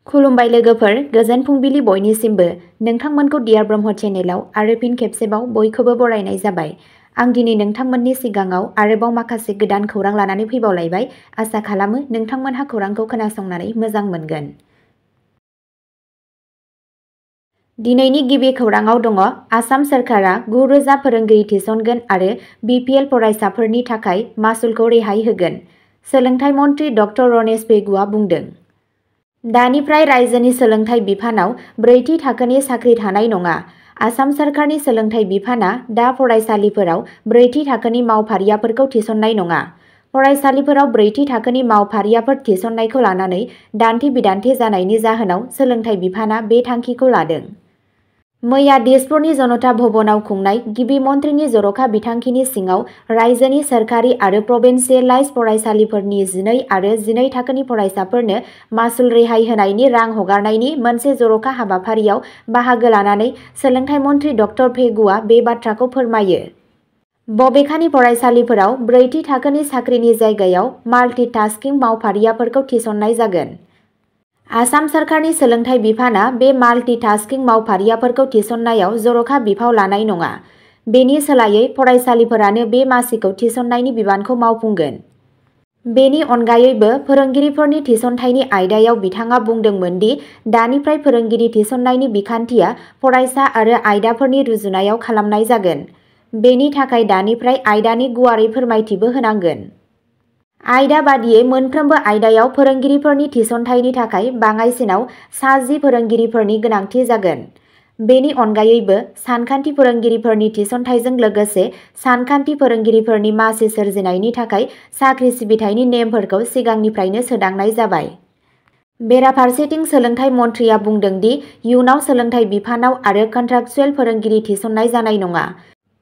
खुलुमबाय लोगोफोर, गोजोन फुंबिलि बयनिसिमबो। नोंथांमोनखौ डियार ब्रह्म चेनेलाव आरो फिन खेबसेबाव बयखौबो बरायनाय जाबाय। आं दिनै नोंथांमोननि सिगाङाव आरोबाव माखासे गोदान खौरां लानानै फैबावलायबाय। आसा खालामो नोंथांमोनहा खौरांखौ खोनासंनानै मोजां मोनगोन। दिनैनि गिबि खौराङाव दङ आसाम सोरखारा 9,000 फोरोंगिरि थिसनगोन आरो BPL फरायसाफोरनि थाखाय मासुलखौ रेहाय होगोन। सोलोंथाइ मन्थ्रि डक्टर रनेश पेगुआ बुंदों। दानिफ्राय रायजोनि सोलोंथाइ बिफानाव 4थि थाखोनि साख्रि थानाय नङा। आसाम सोरखारनि सोलोंथाइ बिफाना दा फरायसालिफोराव 4थि थाखोनि मावफारियाफोरखौ थिसननाय नङा। फरायसालिफोराव 4थि थाखोनि मावफारियाफोर थिसननायखौ लानानै दान्थे-बिदान्थे जानायनि जाहोनाव सोलोंथाइ बिफाना बे थांखिखौ लादों। मैया दिसपुरनि जनता भवनाव खुंनाय गिबि मन्थ्रिनि जर'खा बिथांखिनि सिङाव रायजोनि सोरखारि आरो प्रभिन्सियेलाइज फरायसालिफोरनि 12 आरो 12 थाखोनि फरायसाफोरनो मासुल रेहाय होनायनि रां हगारनायनि मोनसे जर'खा हाबाफारियाव बाहागो लानानै सोलोंथाइ मन्थ्रि डक्टर पेगुआ बे बाथ्राखौ फोरमायो। बबेखानि फरायसालिफोराव 4थि थाखोनि साख्रिनि जायगायाव माल्टिटास्किं मावफारियाफोरखौ थिसननाय जागोन। आसाम सोरखारनि सोलोंथाइ बिफाना बे माल्टिटास्किं मावफारियाफोरखौ थिसननायाव जर'खा बिफाव लानाय नङा। बेनि सोलायै फरायसालिफोरानो बे मासिखौ थिसननायनि बिबानखौ मावफुंगोन। बेनि अनगायैबो फोरोंगिरिफोरनि थिसनथायनि आयदायाव बिथाङा बुंदोंमोन दि दानिफ्राय फोरोंगिरि थिसननायनि बिखान्थिया फरायसा आरो आयदाफोरनि रुजुनायाव खालामनाय जागोन। बेनि थाखाय दानिफ्राय आयदानि गुवारै फोरमायथिबो होनांगोन। आयदा बादियै मोनफ्रोमबो आयदायाव फोरोंगिरिफोरनि थिसनथायनि थाखाय बाङाइसिनाव 10 फोरोंगिरिफोरनि गोनांथि जागोन। बेनि अनगायैबो सानखान्थि फोरोंगिरिफोरनि थिसनथायजों लोगोसे सानखान्थि फोरोंगिरिफोरनि मासि सोरजिनायनि थाखाय साख्रि सिबिथायनि नेमफोरखौ सिगांनिफ्रायनो सोदांनाय जाबाय। बेराफारसेथिं सोलोंथाइ मन्थ्रिया बुंदों दि इयुनाव सोलोंथाइ बिफानाव आरो कन्ट्राक्चुएल फोरोंगिरि थिसननाय जानाय नङा।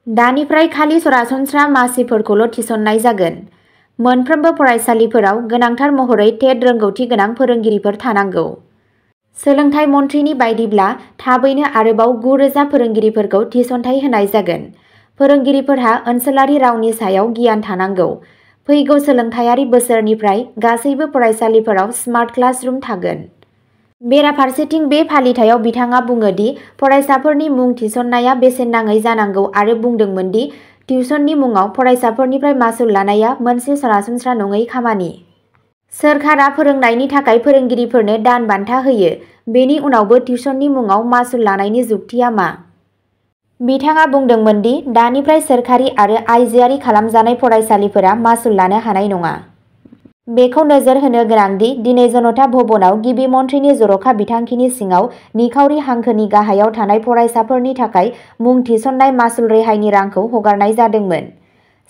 दानिफ्राय खालि सरासनस्रा मासिफोरखौल' थिसननाय जागोन। मोनफ्रोमबो फरायसालिफोराव गोनांथार महरै टेट रोंगौथि गोनां फोरोंगिरिफोर थानांगौ। सोलोंथाइ मन्थ्रिनि बायदिब्ला थाबैनो आरोबाव 9,000 फोरोंगिरिफोरखौ थिसनथाय होनाय जागोन। फोरोंगिरिफोरहा ओनसोलारि रावनि सायाव गियान थानांगौ। फैगौ सोलोंथायारि बोसोरनिफ्राय गासैबो फरायसालिफोराव स्मार्ट क्लासरुम थागोन। बेराफारसेथिं बे फालिथायाव बिथाङा बुङो दि फरायसाफोरनि मुं थिसननाया बेसेन नाङै जानांगौ आरो बुंदोंमोन दि टिउसननि मुङाव फरायसाफोरनिफ्राय मासुल लानाया मोनसे सरासनस्रा नङै खामानि। सोरखारा फोरोंनायनि थाखाय फोरोंगिरिफोरनो दान बान्था होयो। बेनि उनावबो टिउसननि मुङाव मासुल लानायनि जुक्तिया मा? बिथाङा बुंदोंमोन दि दानिफ्राय सोरखारि आरो आइजोआरि खालामजानाय फरायसालिफोरा मासुल लानो हानाय नङा। बेखौ नोजोर होनो गोनां दि दिनै जनता भवनाव गिबि मन्थ्रिनि जर'खा बिथांखिनि सिङाव निखावरि हांखोनि गाहायाव थानाय फरायसाफोरनि थाखाय मुं थिसननाय मासुल रेहायनि रांखौ हगारनाय जादोंमोन।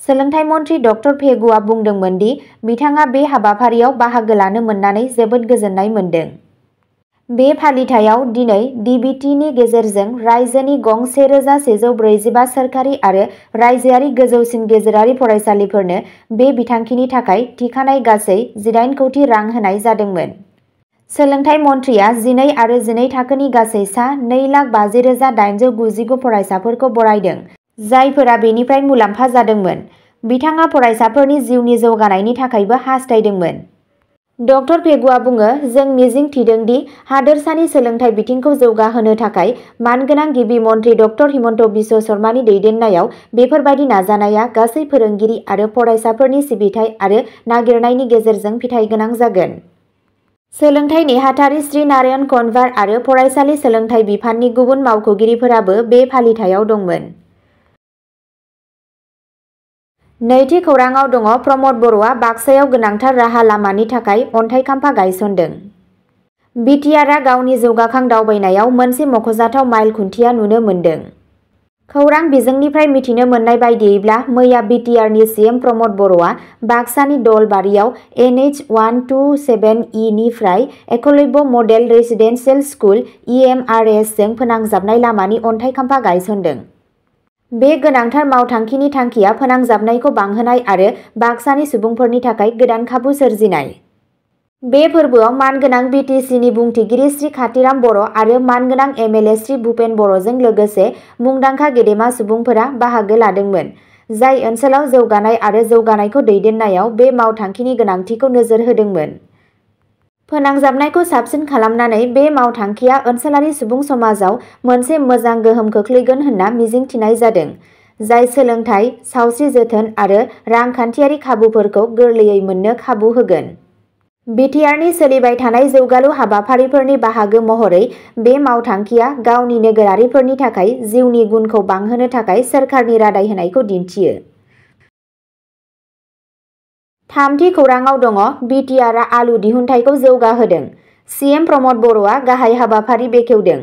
सोलोंथाइ मन्थ्रि डक्टर पेगुआ बुंदोंमोन दि बिथाङा बे हाबाफारियाव बाहागो लानो मोननानै जोबोद गोजोननाय मोन्दों। बे फालिथायाव दिनै DBTनि गेजेरजों रायजोनि गं 1,145 सोरखारि आरो रायजोआरि गोजौसिन गेजेरारि फरायसालिफोरनो बे बिथांखिनि थाखाय थिखानाय गासै 18 कौटि रां होनाय जादोंमोन। सोलोंथाइ मन्थ्रिया 12 आरो 12 थाखोनि गासै सा 2,50,899 फरायसाफोरखौ बरायदों, जायफोरा बेनिफ्राय मुलाम्फा जादोंमोन। बिथाङा फरायसाफोरनि जिउनि जौगानायनि थाखायबो हास्थायदोंमोन। डक्टर पेगुआ बुङो, जों मिजिं थिदों दि हादोरसानि सोलोंथाइ बिथिंखौ जौगाहोनो थाखाय मानगोनां गिबि मन्थ्रि डक्टर हिमन्त बिश्व शर्मानि दैदेननायाव बेफोरबादि नाजानाया गासै फोरोंगिरि आरो फरायसाफोरनि सिबिथाइ आरो नागिरनायनि गेजेरजों फिथाइगोनां जागोन। सोलोंथाइ नेहाथारि श्री नारायण कनभार आरो फरायसालि सोलोंथाइ बिफाननि गुबुन मावख'गिरिफोराबो बे फालिथायाव दंमोन। नैथि खौराङाव दङ प्रमद बर'आ बाक्सायाव गोनांथार राहा लामानि थाखाय अन्थाइ खाम्फा गायसनदों। बिटिआरआ गावनि जौगाखां दावबायनायाव मोनसे मख'जाथाव माइल खुन्थिया नुनो मोन्दों। खौरां बिजोंनिफ्राय मिथिनो मोननाय बायदियैब्ला मैया बिटिआरनि CM प्रमद बर'आ बाक्सानि दलबारियाव NH-127E निफ्राय Eklavya model residential school EMRS जों फोनांजाबनाय लामानि अन्थाइ खाम्फा गायसनदों। बे गोनांथार मावथांखिनि थांखिया फोनांजाबनायखौ बांहोनाय आरो बाक्सानि सुबुंफोरनि थाखाय गोदान खाबु सोरजिनाय। बे फोरबोआव मानगोनां BTCनि बुंथिगिरि श्री खाथिराम बर' आरो मानगोनां MLA श्री भुपेन बर'जों लोगोसे मुंदांखा गेदेमा सुबुंफोरा बाहागो लादोंमोन, जाय ओनसोलाव जौगानाय आरो जौगानायखौ दैदेननायाव बे मावथांखिनि गोनांथिखौ नोजोर होदोंमोन। फोनांजाबनायखौ साबसिन खालामनानै बे मावथांखिया ओनसोलारि सुबुं समाजाव मोनसे मोजां गोहोम खोख्लैगोन होनना मिजिंथिनाय जादों, जाय सोलोंथाइ, सावस्रि जोथोन आरो रांखान्थियारि खाबुफोरखौ गोरलैयै मोननो खाबु होगोन। बिटिआरनि सोलिबाय थानाय जौगालु हाबाफारिफोरनि बाहागो महरै बे मावथांखिया गावनि नोगोरारिफोरनि थाखाय जिउनि गुनखौ बांहोनो थाखाय सोरखारनि रादाय होनायखौ दिन्थियो। थामथि खौराङाव दङ बिटिआरआ आलु दिहुनथायखौ जौगाहोदों, सिएम प्रमद बर'आ गाहाय हाबाफारि बेखेवदों।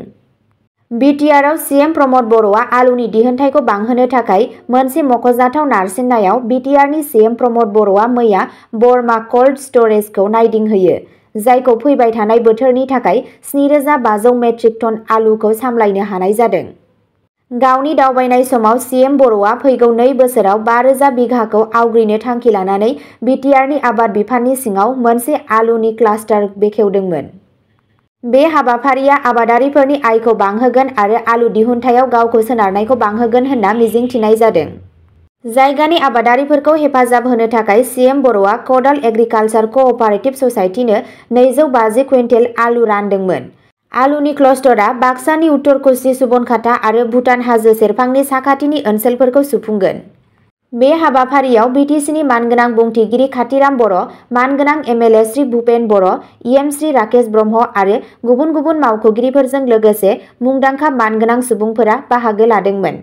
बिटिआरआव सिएम प्रमद बर'आ आलुनि दिहुनथायखौ बांहोनो थाखाय मोनसे मख'जाथाव नारसिननायाव बिटिआरनि सिएम प्रमद बर'आ मैया बरमा कोल्ड स्टरेजखौ नायदिंहोयो, जायखौ फैबाय थानाय बोथोरनि थाखाय 7,500 मेट्रिक टन आलुखौ सामलायनो हानाय जादों। गावनि दावबायनाय समाव सिएम बर'आ फैगौ 2 बोसोराव 5,000 बिघाखौ आवग्रिनो थांखि लानानै बिटिआरनि आबाद बिफाननि सिङाव मोनसे आलुनि क्लास्टार बेखेवदोंमोन। बे हाबाफारिया आबादारिफोरनि आयखौ बांहोगोन आरो आलु दिहुनथायाव गावखौ सोनारनायखौ बांहोगोन होनना मिजिंथिनाय जादों। जायगानि आबादारिफोरखौ हेफाजाब होनो थाखाय सिएम बर'आ खदाल एग्रिकालचार कअपारेटिभ ससाइटिनो 250 कुइन्टेल आलु रानदोंमोन। आलुनि क्लस्टरआ बाक्सानि उत्तर कुसि सुबनखाता आरो भुटान हाजो सेरफांनि साखाथिनि ओनसोलफोरखौ सुफुंगोन। बे हाबाफारियाव बिटिसिनि मानगोनां बुंथिगिरि खाथिराम बर', मानगोनां एमएलए श्री भुपेन बर', इएम श्री राकेश ब्रह्म आरो गुबुन गुबुन मावख'गिरिफोरजों लोगोसे मुंदांखा मानगोनां सुबुंफोरा बाहागो लादोंमोन।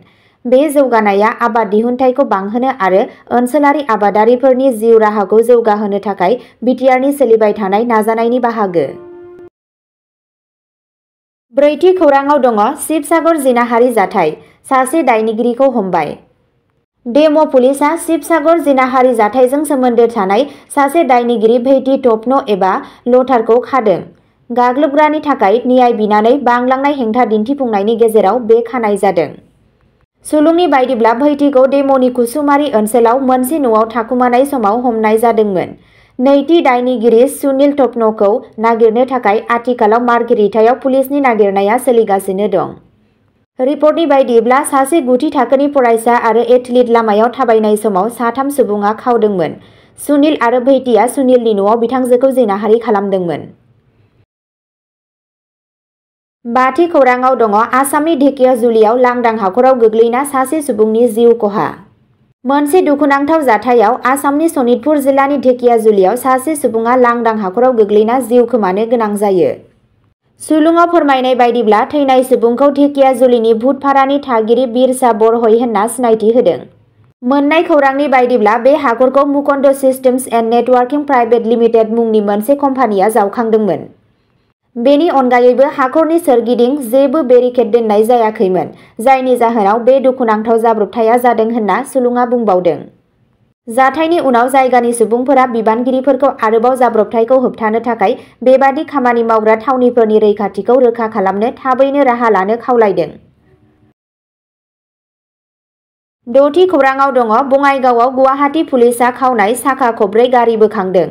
बे जौगानाया आबाद दिहुनथायखौ बांहोनो आरो ओनसोलारि आबादारिफोरनि जिउ राहाखौ जौगाहोनो थाखाय बिटिआरनि सोलिबाय थानाय नाजानायनि बाहागो। ब्रैथि खौराङाव दङ शिबसागर जिनाहारि जाथाय, सासे दायनिगिरिखौ हमबाय। डेम' पुलिसआ शिबसागर जिनाहारि जाथायजों सोमोन्दो थानाय सासे दायनिगिरि भेटि टप्न' एबा लथारखौ खादों। गाग्लोबग्रानि थाखाय न्याय बिनानै बांलांनाय हेंथा दिन्थिफुंनायनि गेजेराव बे खानाय जादों। सुलुंनि बायदिब्ला भैटिखौ डेम'नि कुसुमारि ओनसोलाव मोनसे न'आव थाखुमानाय समाव हमनाय जादोंमोन। नैथि दायनिगिरि सुनिल टप्न'खौ नागिरनो थाखाय आथिखालाव मार्घेरिटायाव पुलिसनि नागिरनाया सोलिगासिनो दं। रिपर्टनि बायदिब्ला सासे 9थि थाखोनि फरायसा आरो एथलीट लामायाव थाबायनाय समाव 3 सुबुङा खावदोंमोन। सुनिल आरो भैटिया सुनिलनि न'आव बिथांजोखौ जिनाहारि खालामदोंमोन। 5थि खौराङाव दङ आसामनि धेकियाजुलियाव लांदां हाखराव गोग्लैना सासे सुबुंनि जिउ खहा। मोनसे दुखुनांथाव जाथायाव आसामनि सनितपुर जिल्लानि धेकियाजुलियाव सासे सुबुङा लांदां हाखराव गोग्लैना जिउ खोमानो गोनां जायो। सुलुङाव फोरमायनाय बायदिब्ला थैनाय सुबुंखौ धेकियाजुलिनि भुटपारानि थागिरि बिरसा बरहय होनना सिनायथि होदों। मोननाय खौरांनि बायदिब्ला बे हाखरखौ Mukund systems and networking private limited मुंनि मोनसे कम्पानिया जावखांदोंमोन। बेनि अनगायैबो हाखरनि सोरगिदिं जेबो बेरिकेड दोननाय जायाखैमोन, जायनि जाहोनाव बे दुखुनांथाव जाब्रबथाया जादों होनना सुलुङा बुंबावदों। जाथायनि उनाव जायगानि सुबुंफोरा बिबानगिरिफोरखौ आरोबाव जाब्रबथायखौ होबथानो थाखाय बेबादि खामानि मावग्रा थावनिफोरनि रैखाथिखौ रोखा खालामनो थाबैनो राहा लानो खावलायदों। 6थि खौराङाव दङ बङाइगावआव गुवाहाटी पुलिसआ खावनाय साखा खबब्रै गारि बोखांदों।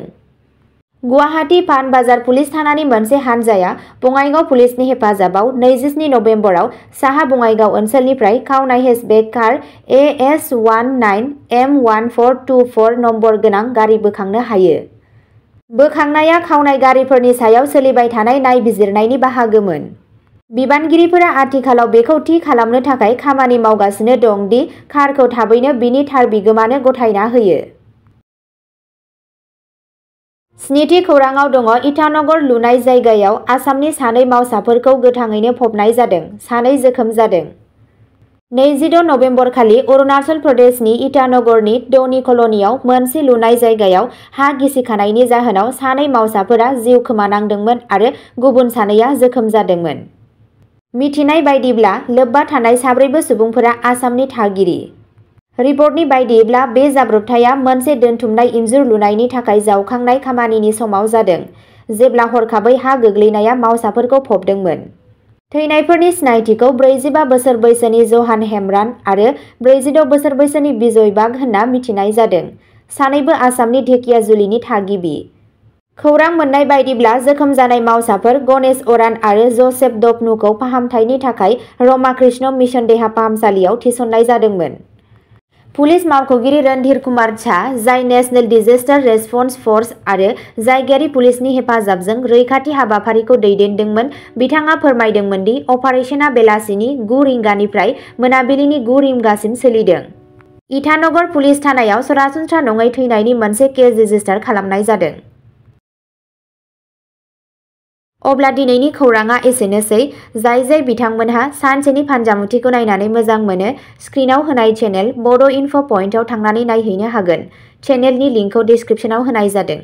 गुवाहाटी पानबाजार पुलिस थानानि मोनसे हान्जाया बङाइगाव पुलिसनि हेफाजाबाव 27 नबेम्बराव साहा बङाइगाव ओनसोलनिफ्राय खावनाय हेचबेक कार AS19M1424 नम्बर गोनां गारि बोखांनो हायो। बोखांनाया खावनाय गारिफोरनि सायाव सोलिबाय थानाय नायबिजिरनायनि बाहागोमोन। बिबानगिरिफोरा आथिखालाव बेखौ थि खालामनो थाखाय खामानि मावगासिनो दं दि कारखौ थाबैनो बिनि थार बिगोमानो गथायना होयो। 7थि खौराङाव दङ इटानगर लुनाय जायगायाव आसामनि 2 मावसाफोरखौ गोथाङैनो फबनाय जादों, 2 जोखोम जादों। 26 नबेम्बरखालि अरुणाचल प्रदेशनि इटानगरनि डनि कल'नियाव मोनसे लुनाय जायगायाव हा गिसिखानायनि जाहोनाव 2 मावसाफोरा जिउ खोमानांदोंमोन आरो गुबुन 2आ जोखोम जादोंमोन। मिथिनाय बायदिब्ला लोब्बा थानाय 4 सुबुंफोरा आसामनि थागिरि। रिपर्टनि बायदिब्ला बे जाब्रबथाया मोनसे दोनथुमनाय इन्जुर लुनायनि थाखाय जावखांनाय खामानिनि समाव जादों, जेब्ला हरखाबै हा गोग्लैनाया मावसाफोरखौ फबदोंमोन। थैनायफोरनि सिनायथिखौ 45 बोसोर बैसोनि जहान हेमरान आरो 46 बोसोर बैसोनि बिजय बाग होनना मिथिनाय जादों। 2बो आसामनि धेकियाजुलिनि थागिबि। खौरां मोननाय बायदिब्ला जोखोम जानाय मावसाफोर गणेश अरान आरो जसेफ दपनुखौ फाहामथायनि थाखाय रमाकृष्ण मिशन देहा फाहामसालियाव थिसननाय जादोंमोन। पुलिस मावख'गिरि रणधीर कुमार झा, जाय नेशनेल डिजास्टार रेसपन्स फर्स आरो जायगायारि पुलिसनि हेफाजाबजों रैखाथि हाबाफारिखौ दैदेनदोंमोन, बिथाङा फोरमायदोंमोन दि अपारेशना बेलासिनि 9 रिंगानिफ्राय मोनाबिलिनि 9 रिंगासिम सोलिदों। इटानगर पुलिस थानायाव सरासनस्रा नङै थैनायनि मोनसे केस रेजिस्टार खालामनाय जादों। अब्ला दिनैनि खौराङा एसेनोसै। जाय बिथांमोनहा सानसेनि फानजामुथिखौ नायनानै मोजां मोनो, स्क्रिनाव होनाय चेनेल बड' इनफ' पइन्टआव थांनानै नायहैनो हागोन। चेनेलनि लिंकखौ डिस्क्रिप्शनाव होनाय जादों।